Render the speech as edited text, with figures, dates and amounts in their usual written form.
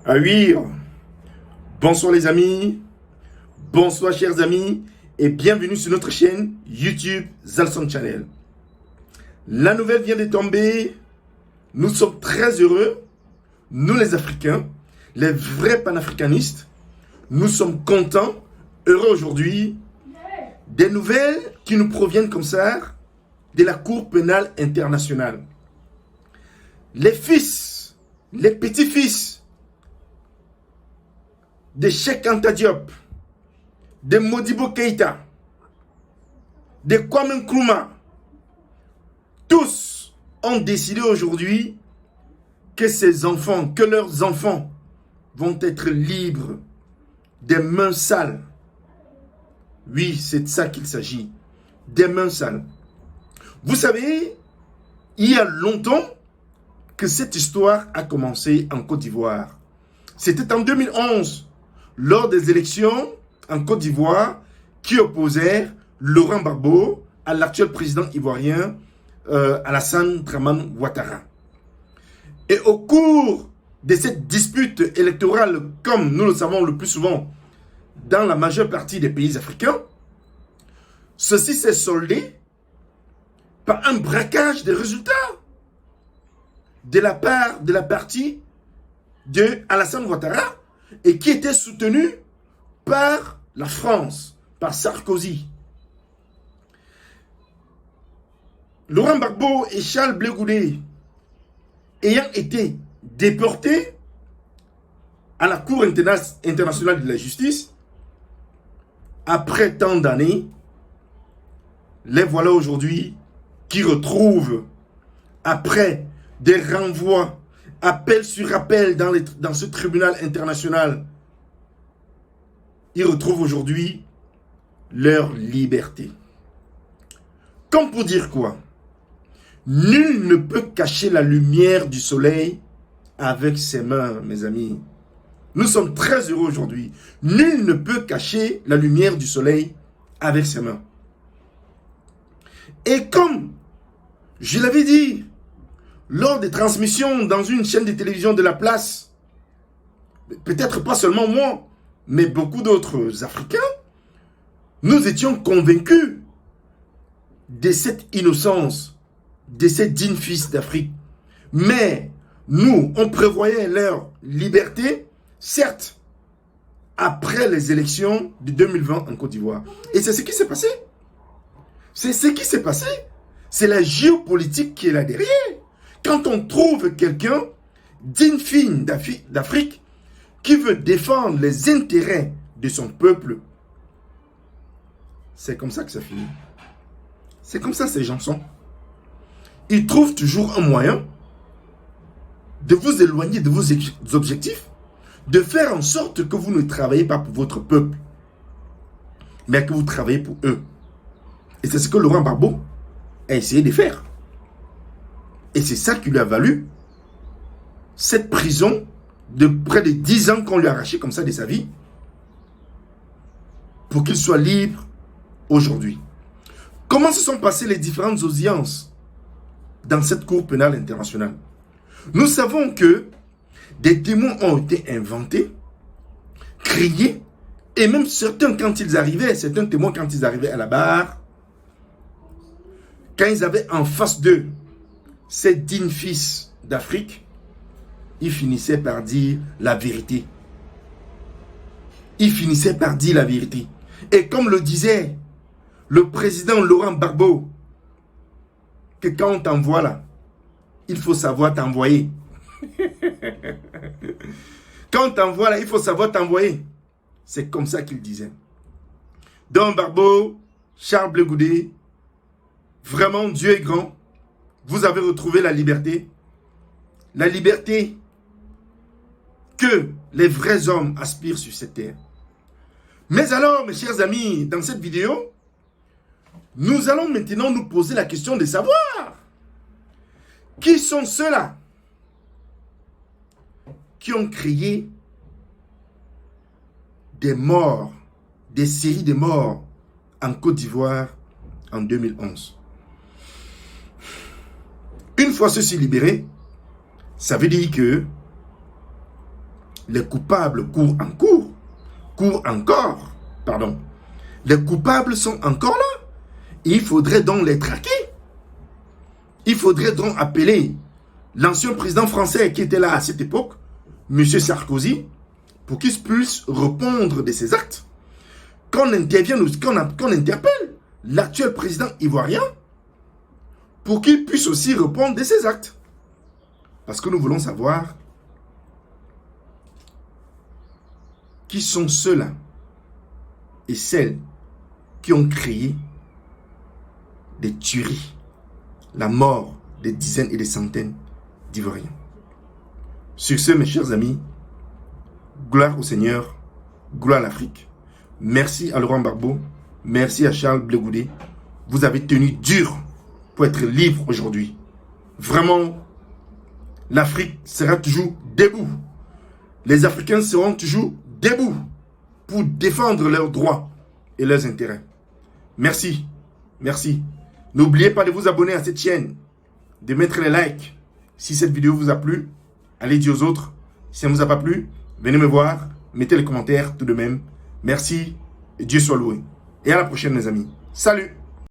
Ah oui, bonsoir les amis, bonsoir chers amis et bienvenue sur notre chaîne YouTube Zalson Channel. La nouvelle vient de tomber, nous sommes très heureux, nous les Africains, les vrais panafricanistes, nous sommes contents, heureux aujourd'hui, des nouvelles qui nous proviennent comme ça de la Cour pénale internationale. Les fils, les petits-fils de Cheikh Anta Diop, de Modibo Keïta, de Kwame Nkrumah, tous ont décidé aujourd'hui que ces enfants, que leurs enfants vont être libres des mains sales. Oui, c'est de ça qu'il s'agit, des mains sales. Vous savez, il y a longtemps que cette histoire a commencé en Côte d'Ivoire. C'était en 2011, lors des élections en Côte d'Ivoire, qui opposèrent Laurent Gbagbo à l'actuel président ivoirien Alassane Dramane Ouattara. Et au cours de cette dispute électorale, comme nous le savons le plus souvent dans la majeure partie des pays africains, ceci s'est soldé par un braquage des résultats de la part de la partie de Alassane Ouattara et qui était soutenu par la France, par Sarkozy. Laurent Gbagbo et Charles Blé Goudé ayant été déportés à la Cour internationale de la justice, après tant d'années, les voilà aujourd'hui qui retrouvent, après des renvois, appel sur appel dans ce tribunal international, ils retrouvent aujourd'hui leur liberté. Comme pour dire quoi? Nul ne peut cacher la lumière du soleil avec ses mains, mes amis. Nous sommes très heureux aujourd'hui. Nul ne peut cacher la lumière du soleil avec ses mains. Et comme je l'avais dit, lors des transmissions dans une chaîne de télévision de la place, peut-être pas seulement moi, mais beaucoup d'autres Africains, nous étions convaincus de cette innocence, de ces dignes fils d'Afrique. Mais nous, on prévoyait leur liberté, certes, après les élections de 2020 en Côte d'Ivoire. Et c'est ce qui s'est passé. C'est ce qui s'est passé. C'est la géopolitique qui est là derrière. Quand on trouve quelqu'un digne fille d'Afrique qui veut défendre les intérêts de son peuple, c'est comme ça que ça finit. C'est comme ça ces gens sont. Ils trouvent toujours un moyen de vous éloigner de vos objectifs, de faire en sorte que vous ne travaillez pas pour votre peuple, mais que vous travaillez pour eux. Et c'est ce que Laurent Gbagbo a essayé de faire. Et c'est ça qui lui a valu cette prison de près de 10 ans qu'on lui a arraché comme ça de sa vie pour qu'il soit libre aujourd'hui. Comment se sont passées les différentes audiences dans cette Cour pénale internationale? Nous savons que des témoins ont été inventés, créés, et même certains quand ils arrivaient, certains témoins quand ils arrivaient à la barre, quand ils avaient en face d'eux ces dignes fils d'Afrique, ils finissaient par dire la vérité. Ils finissaient par dire la vérité. Et comme le disait le président Laurent Gbagbo, que quand on t'envoie là, il faut savoir t'envoyer. Quand on t'envoie là, il faut savoir t'envoyer. C'est comme ça qu'il disait. Donc Gbagbo, Charles Blé Goudé, vraiment Dieu est grand. Vous avez retrouvé la liberté. La liberté que les vrais hommes aspirent sur cette terre. Mais alors, mes chers amis, dans cette vidéo, nous allons maintenant nous poser la question de savoir qui sont ceux-là qui ont créé des morts, des séries de morts en Côte d'Ivoire en 2011. Une fois ceux-ci libérés, ça veut dire que Les coupables courent encore. Pardon. Les coupables sont encore là. Et il faudrait donc les traquer. Il faudrait donc appeler l'ancien président français qui était là à cette époque, M. Sarkozy, pour qu'il puisse répondre de ses actes. Qu'on intervienne, qu'on interpelle l'actuel président ivoirien pour qu'il puisse aussi répondre de ses actes. Parce que nous voulons savoir qui sont ceux-là et celles qui ont créé des tueries, la mort des dizaines et des centaines d'Ivoiriens. Sur ce, mes chers amis, gloire au Seigneur, gloire à l'Afrique. Merci à Laurent Gbagbo, merci à Charles Blé Goudé. Vous avez tenu dur pour être libre aujourd'hui. Vraiment, l'Afrique sera toujours debout. Les Africains seront toujours debout pour défendre leurs droits et leurs intérêts. Merci, merci. N'oubliez pas de vous abonner à cette chaîne, de mettre les likes. Si cette vidéo vous a plu, allez dire aux autres. Si ça ne vous a pas plu, venez me voir, mettez les commentaires tout de même. Merci et Dieu soit loué. Et à la prochaine, mes amis. Salut!